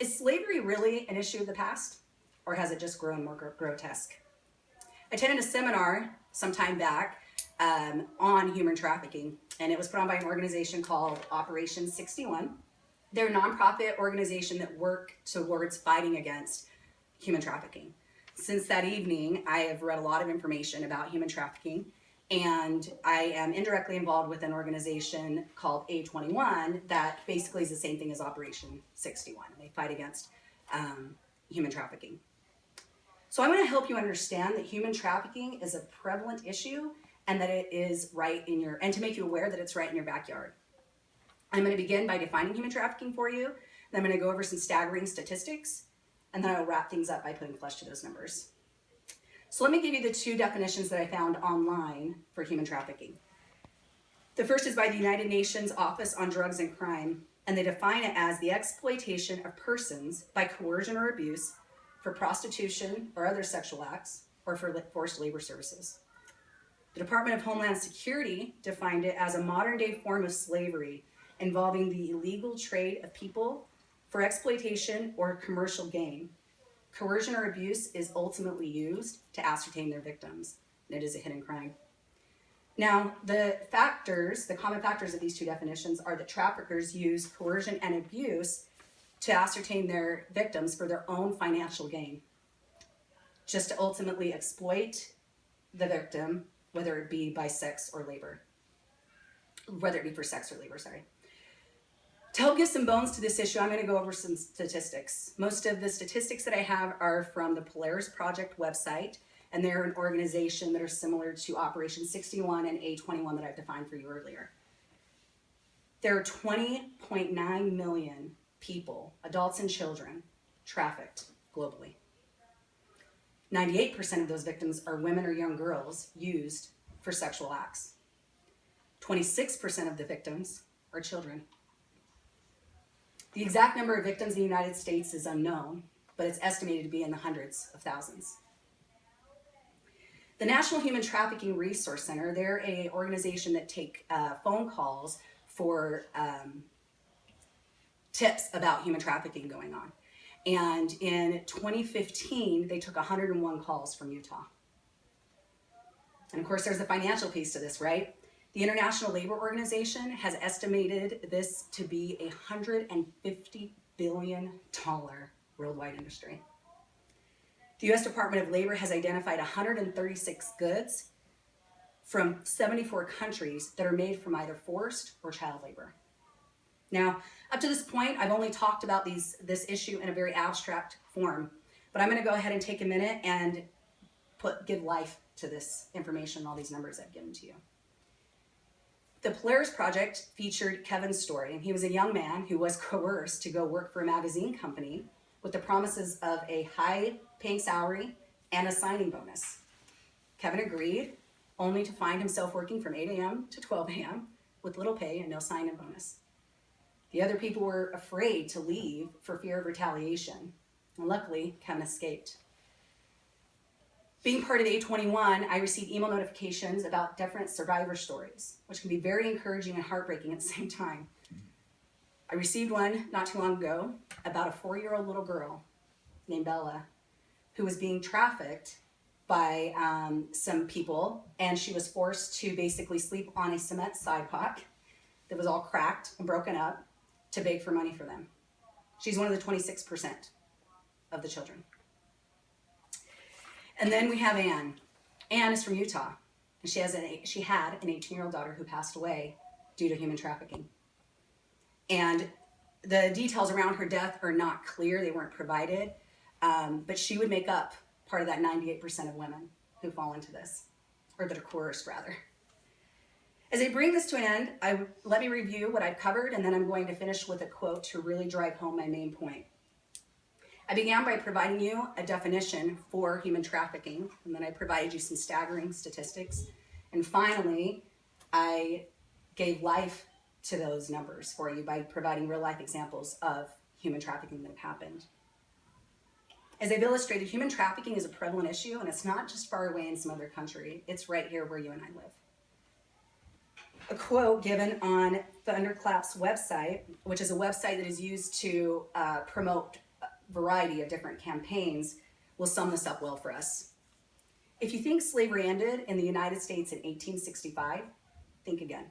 Is slavery really an issue of the past, or has it just grown more grotesque? I attended a seminar some time back on human trafficking, and it was put on by an organization called Operation 61. They're a nonprofit organization that work towards fighting against human trafficking. Since that evening, I have read a lot of information about human trafficking, and I am indirectly involved with an organization called A21 that basically is the same thing as Operation 61. They fight against human trafficking. So I want to help you understand that human trafficking is a prevalent issue and that it is right in your, and to make you aware that it's right in your backyard. I'm going to begin by defining human trafficking for you, then I'm going to go over some staggering statistics, and then I'll wrap things up by putting flesh to those numbers. So let me give you the two definitions that I found online for human trafficking. The first is by the United Nations Office on Drugs and Crime, and they define it as the exploitation of persons by coercion or abuse for prostitution or other sexual acts or for forced labor services. The Department of Homeland Security defined it as a modern-day form of slavery involving the illegal trade of people for exploitation or commercial gain. Coercion or abuse is ultimately used to ascertain their victims, and it is a hidden crime. Now, the common factors of these two definitions are that traffickers use coercion and abuse to ascertain their victims for their own financial gain, just to ultimately exploit the victim, whether it be by sex or labor, whether it be for sex or labor, sorry. To help give some bones to this issue, I'm going to go over some statistics. Most of the statistics that I have are from the Polaris Project website, and they're an organization that are similar to Operation 61 and A21 that I've defined for you earlier. There are 20.9 million people, adults and children, trafficked globally. 98% of those victims are women or young girls used for sexual acts. 26% of the victims are children. The exact number of victims in the United States is unknown, but it's estimated to be in the hundreds of thousands. The National Human Trafficking Resource Center, they're an organization that take phone calls for tips about human trafficking going on. And in 2015, they took 101 calls from Utah. And of course, there's the financial piece to this, right? The International Labor Organization has estimated this to be a $150 billion worldwide industry. The U.S. Department of Labor has identified 136 goods from 74 countries that are made from either forced or child labor. Now, up to this point, I've only talked about this issue in a very abstract form, but I'm going to go ahead and take a minute and give life to this information, all these numbers I've given to you. The Polaris Project featured Kevin's story, and he was a young man who was coerced to go work for a magazine company with the promises of a high-paying salary and a signing bonus. Kevin agreed, only to find himself working from 8 a.m. to 12 a.m. with little pay and no sign-in bonus. The other people were afraid to leave for fear of retaliation, and luckily, Kevin escaped. Being part of A21, I received email notifications about different survivor stories, which can be very encouraging and heartbreaking at the same time. I received one not too long ago about a 4-year-old little girl named Bella who was being trafficked by some people, and she was forced to basically sleep on a cement sidewalk that was all cracked and broken up to beg for money for them. She's one of the 26% of the children. And then we have Anne. Anne is from Utah, and she had an 18-year-old daughter who passed away due to human trafficking. And the details around her death are not clear, they weren't provided, but she would make up part of that 98% of women who fall into this, or that are coerced rather. As I bring this to an end, let me review what I've covered, and then I'm going to finish with a quote to really drive home my main point. I began by providing you a definition for human trafficking, and then I provided you some staggering statistics. And finally, I gave life to those numbers for you by providing real life examples of human trafficking that have happened. As I've illustrated, human trafficking is a prevalent issue, and it's not just far away in some other country. It's right here where you and I live. A quote given on Thunderclap's website, which is a website that is used to promote variety of different campaigns will sum this up well for us. If you think slavery ended in the United States in 1865, think again.